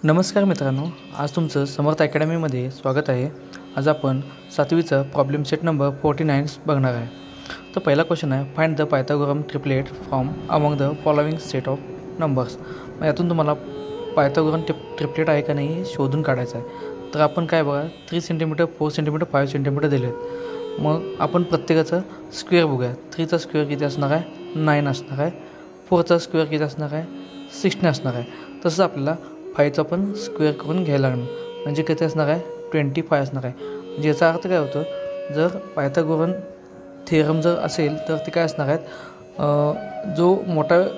नमस्कार मित्रांनो, आज तुमचं समर्थ अकॅडमीमध्ये स्वागत आहे। आज आपण 7वीचा प्रॉब्लेम सेट नंबर 49 बघणार आहे। तर पहिला क्वेश्चन आहे, find the Pythagorean triplet from among the following set of numbers. मग यातून तुम्हाला पायथागोरम ट्रिपलेट आहे का नाही हे शोधून काढायचं आहे। तर आपण काय बघा, 3 सेंटीमीटर, 4 सेंटीमीटर, 5 सेंटीमीटर दिलेत। मग आपण प्रत्येकाचं स्क्वेअर बघूया। 3चा स्क्वेअर किती असणार आहे? 9 असणार आहे। 4चा स्क्वेअर किती असणार आहे? 16 असणार आहे। तसंच आपल्याला 5चा पण स्क्वेअर करून घ्यायला लागणार, म्हणजे किती असणार आहे? 25 असणार आहे। म्हणजे याचा अर्थ काय होतं, जर पायथागोरन थेरम जर असेल तर ते काय असणार आहेत, जो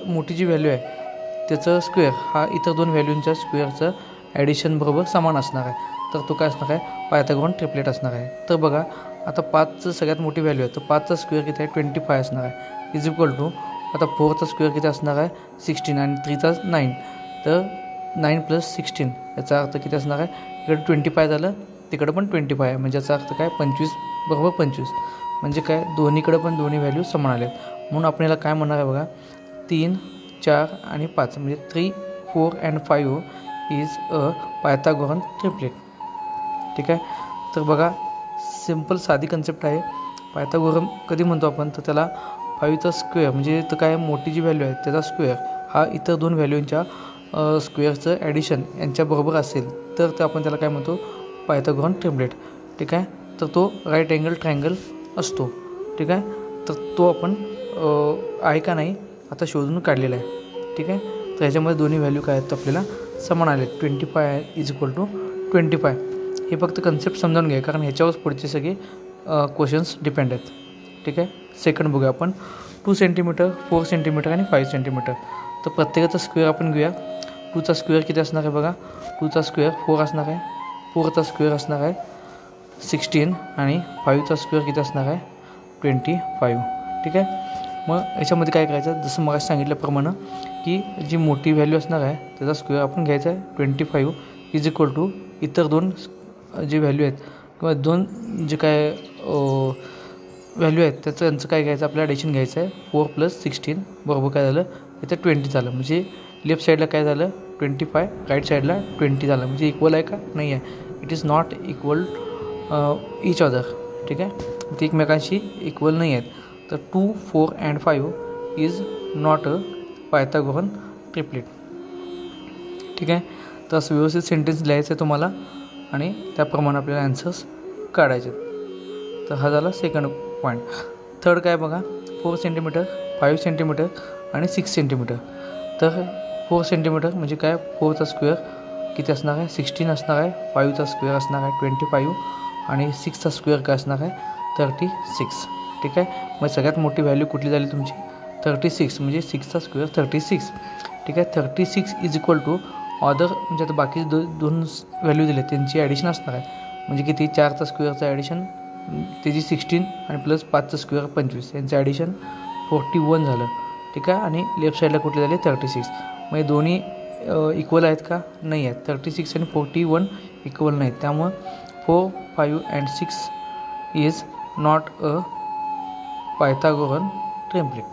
मोठी जी व्हॅल्यू आहे त्याचं स्क्वेअर हा इतर दोन व्हॅल्यूंच्या स्क्वेअरचं ॲडिशन बरोबर समान असणार आहे। तर तो काय असणार आहे? पायथागोरन ट्रिपलेट असणार आहे। तर बघा, आता 5चं सगळ्यात मोठी व्हॅल्यू आहे, तर 5चा स्क्वेअर किती आहे? 25 असणार आहे। इज इक्वल टू आता 4चा स्क्वेअर किती असणार आहे? 16 आणि 3चा 9, तर 9 + 16 याचा अर्थ किती असणार आहे? इकडे 25 झालं, तिकडं पण 25 आहे, म्हणजे याचा अर्थ काय? 25 बरोबर 25, म्हणजे काय? दोन्हीकडे पण दोन्ही व्हॅल्यू समान आल्या। म्हणून आपण याला काय म्हणणार आहे बघा, 3, 4 आणि 5 म्हणजे 3, 4 and 5 is a Pythagorean triplet. ठीक आहे, तर बघा सिंपल साधी कन्सेप्ट आहे। पायथागोरन कधी म्हणतो आपण, तर त्याला 5चा स्क्वेअर म्हणजे तर काय, मोठी जी व्हॅल्यू आहे त्याचा स्क्वेअर हा इतर दोन व्हॅल्यूंच्या स्क्वेअरचं ॲडिशन यांच्याबरोबर असेल तर ते आपण त्याला काय म्हणतो? पायथागोरन ट्रिपलेट। ठीक आहे, तर तो राईट अँगल ट्रायंगल असतो। ठीक आहे, तर तो आपण आहे का नाही आता शोधून काढलेला आहे। ठीक आहे, तर ह्याच्यामध्ये दोन्ही व्हॅल्यू काय आहेत आपल्याला समान आले, 25 आहे इज इक्वल टू 25। हे फक्त कन्सेप्ट समजावून घ्या, कारण ह्याच्यावरच पुढचे सगळे क्वेश्चन्स डिपेंड आहेत। ठीक आहे, सेकंड बघूया आपण, 2 सेंटीमीटर, 4 सेंटीमीटर आणि 5 सेंटीमीटर। तर प्रत्येकाचा स्क्वेअर आपण घेऊया। 2चा स्क्वेअर किती असणार आहे बघा, 2चा स्क्वेअर 4 असणार आहे, 4चा स्क्वेअर असणार आहे 16 आणि 5चा स्क्वेअर किती असणार आहे? 25। ठीक आहे, मग याच्यामध्ये काय करायचं, जसं मग सांगितल्याप्रमाणे की जी मोठी व्हॅल्यू असणार आहे त्याचा स्क्वेअर आपण घ्यायचा आहे 25 इज इक्वल टू इतर दोन जे व्हॅल्यू आहेत किंवा दोन जे काय व्हॅल्यू आहेत त्यांचं काय घ्यायचं, आपल्याला ॲडिशन घ्यायचं आहे। 4 + 16 बरोबर काय झालं, इथं 20 झालं, म्हणजे लेफ्ट साईडला काय झालं? 25, राईट साईडला 20 झालं, म्हणजे इक्वल आहे का? नाही आहे, it is not equal each other. ठीक आहे, ते एकमेकांशी इक्वल नाही आहेत। तर 2, 4 and 5 is not a Pythagorean triplet. ठीक आहे, तर असं व्यवस्थित सेंटेन्स लिहायचं आहे तुम्हाला आणि त्याप्रमाणे आपल्याला ॲन्सर्स काढायचे। तर हा झाला सेकंड पॉईंट। थर्ड काय बघा, 4 सेंटीमीटर, 5 सेंटीमीटर आणि 6 सेंटीमीटर। तर 4 सेंटीमीटर म्हणजे काय, 4चा स्क्वेअर किती असणार आहे? 16 असणार आहे, 5चा स्क्वेअर असणार आहे 25 आणि 6चा स्क्वेअर काय असणार आहे? 36। ठीक आहे, मग सगळ्यात मोठी व्हॅल्यू कुठली झाली तुमची? 36, म्हणजे 6चा स्क्वेअर 36। ठीक आहे, 36 इज इक्वल टू ऑदर, म्हणजे आता बाकी दोन व्हॅल्यू दिले त्यांची ॲडिशन असणार आहे, म्हणजे किती? 4चा स्क्वेअरचं ॲडिशन त्याची 16 आणि प्लस 5चा स्क्वेअर 25, यांचं ॲडिशन 41 झालं। ठीक आहे, आणि लेफ्ट साईडला कुठले झाले? 36। मग हे दोन्ही इक्वल आहेत का? नाही आहेत, 36 आणि 41 इक्वल नाहीत, त्यामुळं 4, 5 and 6 is not a Pythagorean triplet.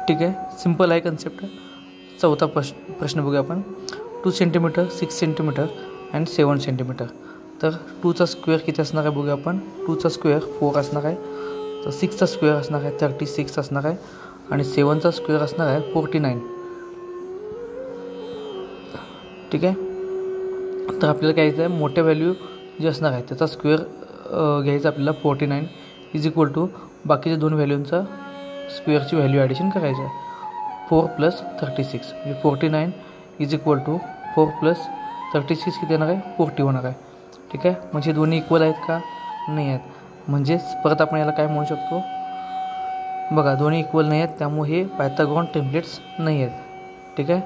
ठीक आहे, सिंपल आहे कन्सेप्ट। चौथा प्रश्न बघूया आपण, 2 सेंटीमीटर, 6 सेंटीमीटर अँड 7 सेंटीमीटर। तर 2चा स्क्वेअर किती असणार आहे बघूया आपण, 2चा स्क्वेअर 4 असणार आहे, तर 6चा स्क्वेअर असणार आहे 36 असणार आहे आणि 7चा स्क्वेअर असणार आहे 49। ठीक आहे, तर आपल्याला काय घ्यायचं आहे, मोठ्या व्हॅल्यू जे असणार आहे त्याचा स्क्वेअर घ्यायचा आपल्याला 49 इज इक्वल टू बाकीच्या दोन व्हॅल्यूंचा स्क्वेअरची व्हॅल्यू ॲडिशन करायचं आहे, 4 + 36 म्हणजे 49 इज इक्वल टू 4 + 36 किती येणार आहे? 40 होणार आहे। ठीक आहे, म्हणजे दोन्ही इक्वल आहेत का? नाही आहेत, म्हणजेच परत आपण याला काय म्हणू शकतो बघा, दोन्ही इक्वल नाही आहेत, त्यामुळे हे पायथागोरन ट्रिपलेट्स नाही आहेत। ठीक आहे,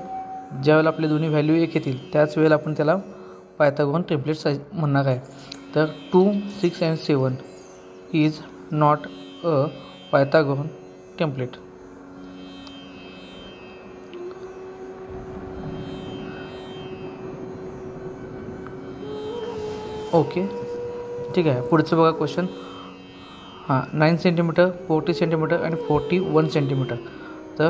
ज्यावेळेला आपले दोन्ही व्हॅल्यू एक येतील त्याच वेळेला आपण त्याला पायथागोरन ट्रिपलेट्स म्हणणार आहे। तर 2, 6 and 7 is not a Pythagorean triplet. Okay, ठीक आहे, पुढचं बघा क्वेश्चन, 9 सेंटीमीटर, 40 सेंटीमीटर आणि 41 सेंटीमीटर. तर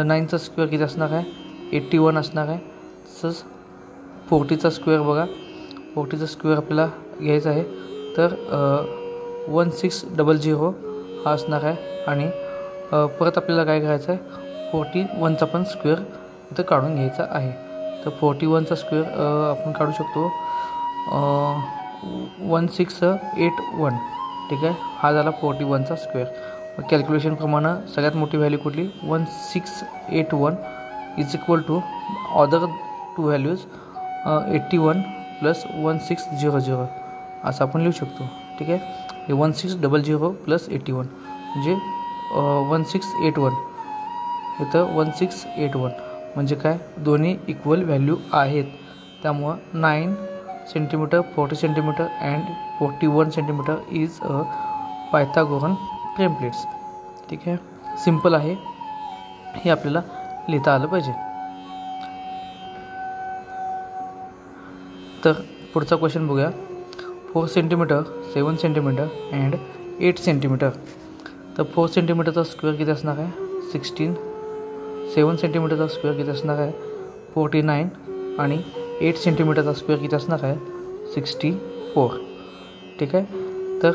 9चा स्क्वेअर किती असणार आहे? 81 असणार आहे. तसंच 40चा स्क्वेअर बघा, 40चा स्क्वेअर आपल्याला घ्यायचा आहे. तर 1600 हा असणार आहे. आणि परत आपल्याला काय करायचं आहे? 41चा पण स्क्वेअर इथं काढून घ्यायचा आहे. तर 41चा स्क्वेअर आपण काढू शकतो 1681. ठीक आहे, हा झाला 41चा स्क्वेअर. मग कॅल्क्युलेशनप्रमाणे सगळ्यात मोठी व्हॅल्यू कुठली? 1681 is equal to other two values 81 plus 1600 असं आपण लिहू शकतो. ठीक आहे, हे 1600 प्लस 81 म्हणजे 1681. इथं 1681 म्हणजे काय? दोन्ही इक्वल व्हॅल्यू आहेत. त्यामुळं 9 centimetre, 40 centimetre and 41 centimetre is a Pythagorean triplets. ठीक आहे, सिम्पल आहे, हे आपल्याला लिहिता आलं पाहिजे. तर पुढचा क्वेश्चन बघूया. 4 सेंटीमीटर, 7 सेंटीमीटर अँड 8 सेंटीमीटर. तर 4 सेंटीमीटरचा स्क्वेअर किती असणार आहे? 16. 7 सेंटीमीटरचा स्क्वेअर किती असणार आहे? 49. आणि 8 सेंटीमीटरचा स्क्वेअर किती असणार आहे? 64. ठीक आहे, तर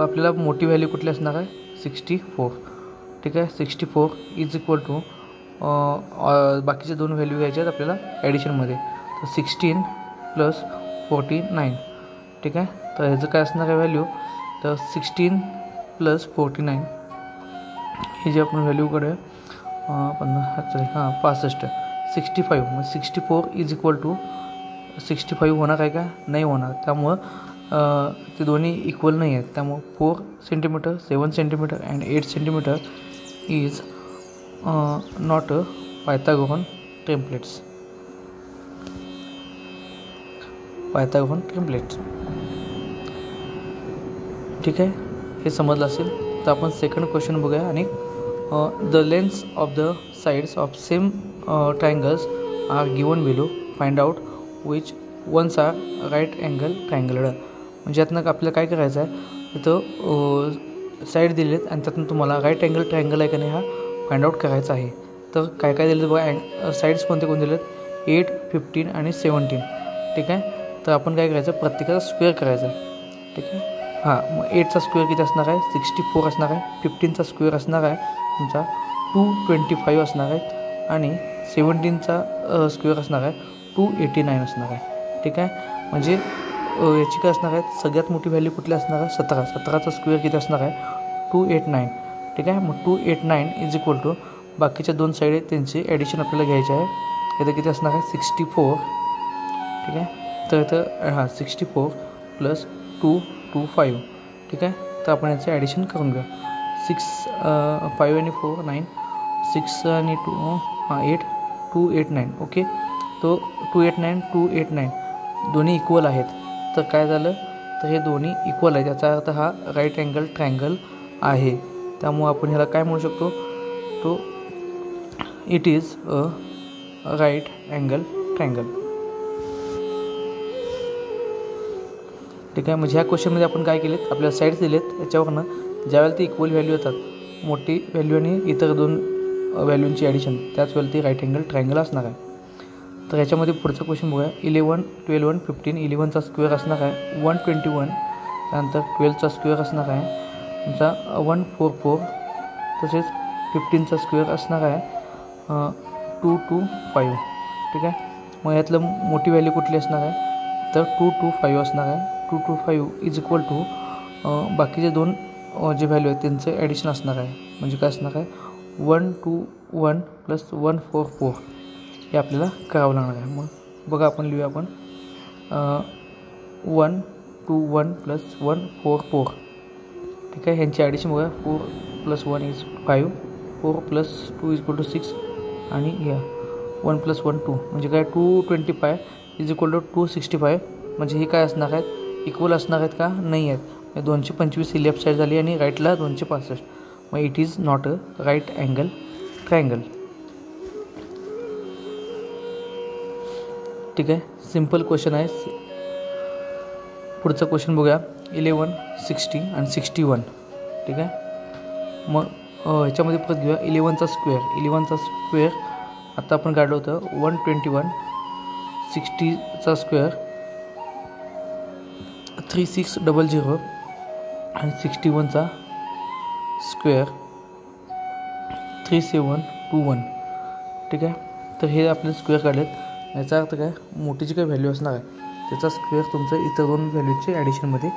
आपल्याला मोठी व्हॅल्यू कुठली असणार आहे? 64. ठीक आहे, 64 इज इक्वल टू बाकीचे दोन व्हॅल्यू घ्यायचे आहेत आपल्याला ॲडिशनमध्ये. तर 16 प्लस 49. ठीक आहे, तर ह्याचं काय असणार आहे व्हॅल्यू? तर 16 प्लस 49 ही जी आपण व्हॅल्यूकडे 65. 65 मग 64 इज इक्वल टू 65 होणार आहे का? नाही होणार. त्यामुळं ते दोन्ही इक्वल नाही आहेत. त्यामुळं 4 centimetre, 7 centimetre and 8 centimetre is not a Pythagorean templates. Pythagorean templates. ठीक आहे, हे समजलं असेल. तर आपण सेकंड क्वेश्चन बघूया. आणि the lengths of the sides of same triangles are given below. Find out which ones are right angle triangled. म्हणजे यातनं आपल्याला काय करायचं आहे? इथं साईड दिलेत आणि त्यातून तुम्हाला राईट अँगल ट्रायंगल आहे का नाही हा फाइंड आउट करायचा आहे. तर काय काय दिलं बघा, साईड्स कोणते दिलेत? 8, 15 आणि 17. ठीक आहे, तर आपण काय करायचं? प्रत्येकाचा स्क्वेअर करायचा. ठीक आहे, मग 8चा स्क्वेअर किती असणार आहे? 64 असणार आहे. 15चा स्क्वेअर असणार आहे तुमचा 225 असणार आहे. आणि 17चा स्क्वेअर असणार आहे 289 असणार आहे. ठीक आहे, म्हणजे याची काय असणार आहे? सगळ्यात मोठी व्हॅल्यू कुठली असणार आहे? 17. 17चा स्क्वेअर किती असणार आहे? 289. ठीक आहे, मग 289 इज इक्वल टू बाकीच्या दोन साईड आहेत त्यांचे ॲडिशन आपल्याला घ्यायचे आहे. इथं किती असणार आहे? 64. ठीक आहे, तर इथं 64 प्लस 225. ठीक आहे, तर आपण याचं ॲडिशन करून घेऊ. 5 आणि 4 9, 6 आणि 2 8, 289. ओके, तो 289 दोन्ही इक्वल आहेत. तर काय झालं? तर हे दोन्ही इक्वल आहेत, याचा अर्थ हा राईट अँगल ट्रायंगल आहे. त्यामुळं आपण ह्याला काय म्हणू शकतो? तो it is a right angle triangle. ठीक आहे, म्हणजे ह्या क्वेश्चनमध्ये आपण काय केलेत? आपल्याला साईड्स दिलेत, याच्यावरनं ज्यावेळेला ती इक्वल व्हॅल्यू येतात, मोठी व्हॅल्यू आणि इतर दोन व्हॅल्यूंची ॲडिशन, त्याच वेळेला ती राईट अँगल ट्रायंगल असणार आहे. तर याच्यामध्ये पुढचा क्वेश्चन बघूया. 11, 12 आणि 15. 11चा स्क्वेअर असणार आहे 121. त्यानंतर 12चा स्क्वेअर असणार आहे तुमचा 144. तसेच 15चा स्क्वेअर असणार आहे 225. ठीक आहे, मग यातलं मोठी व्हॅल्यू कुठली असणार आहे? तर 225 असणार आहे. 225 इज इक्वल टू बाकीचे दोन जे व्हॅल्यू आहेत त्यांचं ॲडिशन असणार आहे. म्हणजे काय असणार आहे? 121 प्लस 144 हे आपल्याला करावं लागणार आहे. मग बघा आपण लिहूया आपण 121 प्लस 144. ठीक आहे, ह्यांची ॲडिशन बघा. 4 plus 1 is 5, 4 plus 2 is equal to 6 आणि 1 प्लस 1 2. म्हणजे काय? 225 इज इक्वल टू 265. म्हणजे हे काय असणार आहेत? इक्वल असणार आहेत का? नाही आहेत. 225 ही लेफ्ट साईड झाली आणि राईटला 265. मग it is not a right angle triangle. ठीक आहे, सिम्पल क्वेश्चन आहे. पुढचा क्वेश्चन बघूया. 11, 60 आणि 61. ठीक आहे. मग ह्याच्यामध्ये परत घेऊया 11चा स्क्वेअर. आता आपण काढलं होतं 121. 60चा स्क्वेअर 3600 आणि 61चा स्क्वेअर 3721. ठीक आहे. तर हे आपले स्क्वेअर काढलेत. याचा अर्थ काय, मोठी जी काही व्हॅल्यू असणार आहे त्याचा स्क्वेअर तुमचं इतर दोन व्हॅल्यूचे ॲडिशनमध्ये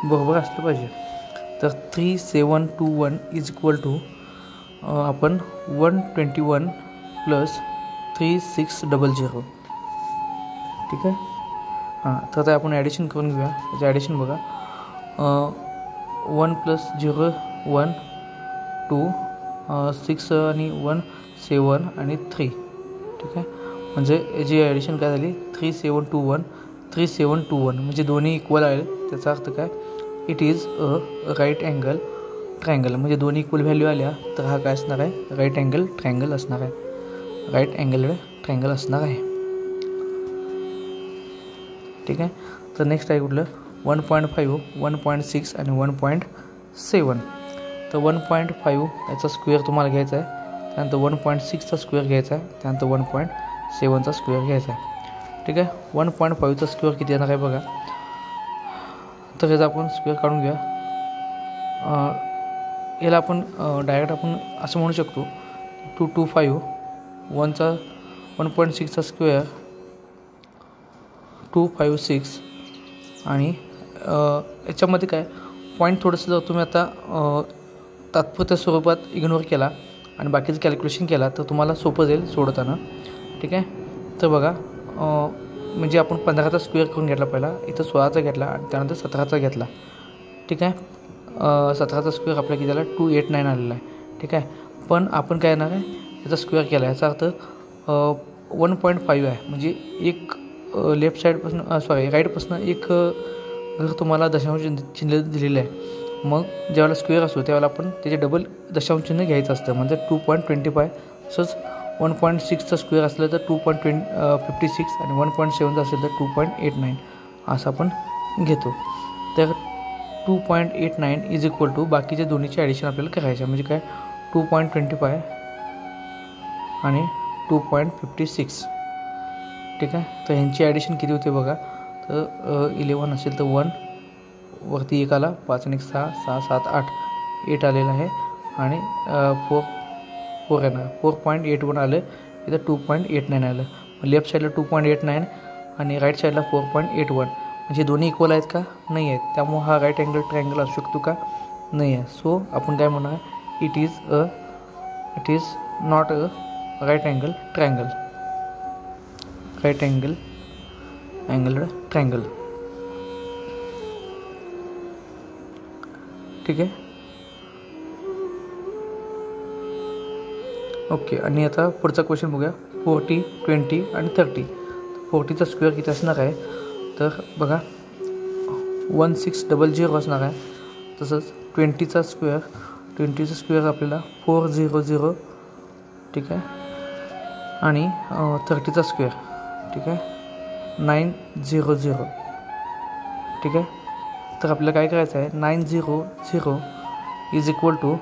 बरोबर असलं पाहिजे. तर 3721 इज इक्वल टू आपण 121 प्लस 3600. ठीक आहे. तर आता आपण ॲडिशन करून घेऊया. त्याचं ॲडिशन बघा. 1 + 0 1 2 6 आणि 1 7 आणि 3. ठीक आहे. म्हणजे याची ॲडिशन काय झाली 3721 म्हणजे दोन्ही इक्वल आहे. त्याचा अर्थ काय, it is a right angle triangle. म्हणजे दोन्ही इक्वल व्हॅल्यू आल्या तर हा काय असणार आहे, राईट अँगल ट्रायंगल असणार आहे. राईट अँगल ट्रायंगल असणार आहे. ठीक आहे. तर नेक्स्ट आहे कुठलं 1.5 1.6 आणि 1.7. तर 1.5 याचा स्क्वेअर तुम्हाला घ्यायचा आहे. त्यानंतर 1.6चा स्क्वेअर घ्यायचा आहे. त्यानंतर 1.7चा स्क्वेअर घ्यायचा आहे. ठीक आहे. 1.5चा स्क्वेअर किती येणार आहे बघा. तर याचा आपण स्क्वेअर काढून घेऊया. याला आपण डायरेक्ट आपण असं म्हणू शकतो 225. 1.6चा स्क्वेअर 256 आणि याच्यामध्ये काय पॉईंट थोडंसं जर तुम्ही आता तात्पुरत्या स्वरूपात इग्नोर केला आणि बाकीचं कॅल्क्युलेशन केला तर तुम्हाला सोपं जाईल सोडताना. ठीक आहे. तर बघा म्हणजे आपण 15चा स्क्वेअर करून घेतला पहिला, इथं 16चा घेतला आणि त्यानंतर 17चा घेतला. ठीक आहे. 17चा स्क्वेअर आपल्या किती झाला 289 आलेला आहे. ठीक आहे. पण आपण काय येणार आहे याचा स्क्वेअर केला, याचा अर्थ 1.5 आहे. म्हणजे एक लेफ्ट साईडपासून राईटपासून एक घर तुम्हाला दशांश चिन्ह दिलेलं आहे. मग ज्यावेळेला स्क्वेअर असतो त्यावेळेला आपण त्याचे डबल दशांश चिन्ह घ्यायचं असतं. म्हणजे 2.25. तसंच 1.6चा स्क्वेअर असलं तर 2.56 आणि 1.7चा असेल तर 2.89 असं आपण घेतो. तर 2.89 इज इक्वल टू बाकीच्या दोन्हीचे ॲडिशन आपल्याला करायचे. म्हणजे काय 2.25 आणि 2.56. ठीक आहे. तर ह्यांची ॲडिशन किती होते बघा. तर 11 असेल तर 1 वरती 1 आला, 5 आणि 6 6 7 8 8 आलेलं आहे आणि 4 येणार. 4.81 आलं. इथं 2.89 आलं. लेफ्ट साईडला 2.89 आणि राईट साईडला 4.81. म्हणजे दोन्ही इक्वल आहेत का, नाही आहेत. त्यामुळे हा राईट अँगल ट्रायंगल असू शकतो का, नाही आहे. सो आपण काय म्हणणार, it is not a right angle triangle. Right angle triangle. ठीक आहे. ओके. आणि आता पुढचा क्वेश्चन बघूया. 40 20 आणि 30. 40चा स्क्वेअर किती असणार आहे तर बघा 1600 असणार आहे. तसंच 20चा स्क्वेअर आपल्याला 400. ठीक आहे. आणि 30चा स्क्वेअर ठीक आहे 900. ठीक आहे. तर आपल्याला काय करायचं आहे 900 इज इक्वल टू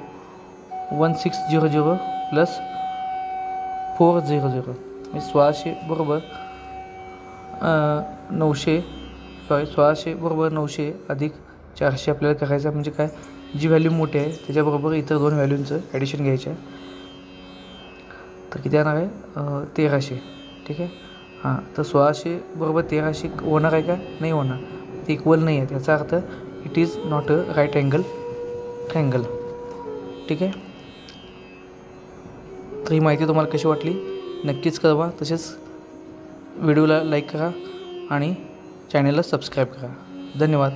1600 प्लस 400. 1600 बरोबर 1600 बरोबर 900 अधिक 400 आपल्याला करायचं. म्हणजे काय जी व्हॅल्यू मोठी आहे त्याच्याबरोबर इतर दोन व्हॅल्यूंचं ॲडिशन घ्यायचं आहे. तर किती येणार आहे 1300. ठीक आहे. तर 1600 बरोबर 1300 होणार आहे का, नाही होणार. ते इक्वल नाही आहे. याचा अर्थ it is not a right angle triangle. ठीक आहे. तर ही माहिती तुम्हाला कशी वाटली नक्कीच कळवा. तसेच व्हिडिओला लाईक करा आणि चॅनलला सबस्क्राईब करा. धन्यवाद.